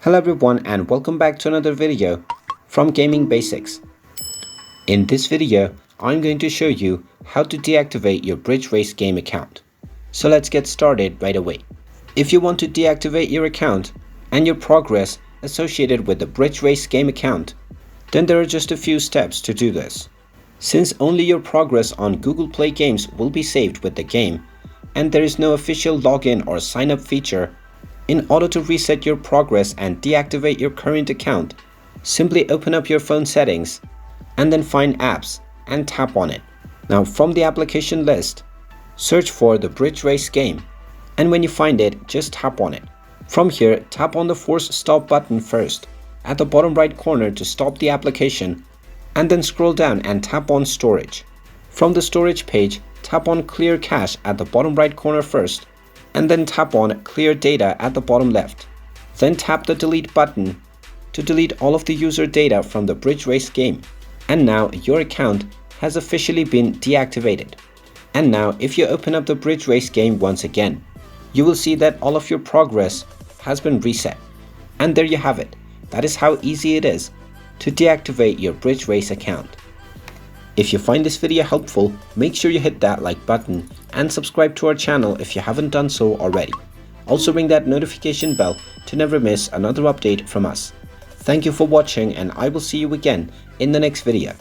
Hello everyone and welcome back to another video from Gaming Basics. In this video, I'm going to show you how to deactivate your Bridge Race game account. So let's get started right away. If you want to deactivate your account and your progress associated with the Bridge Race game account, then there are just a few steps to do this. Since only your progress on Google Play games will be saved with the game, and there is no official login or sign up feature, in order to reset your progress and deactivate your current account, simply open up your phone settings and then find apps and tap on it. Now from the application list, search for the Bridge Race game, and when you find it, just tap on it. From here, tap on the force stop button first at the bottom right corner to stop the application, and then scroll down and tap on storage. From the storage page, tap on clear cache at the bottom right corner first, and then tap on clear data at the bottom left. Then tap the delete button to delete all of the user data from the Bridge Race game. And now your account has officially been deactivated. And now if you open up the Bridge Race game once again, you will see that all of your progress has been reset. And there you have it. That is how easy it is to deactivate your Bridge Race account. If you find this video helpful, make sure you hit that like button and subscribe to our channel if you haven't done so already. Also ring that notification bell to never miss another update from us. Thank you for watching, and I will see you again in the next video.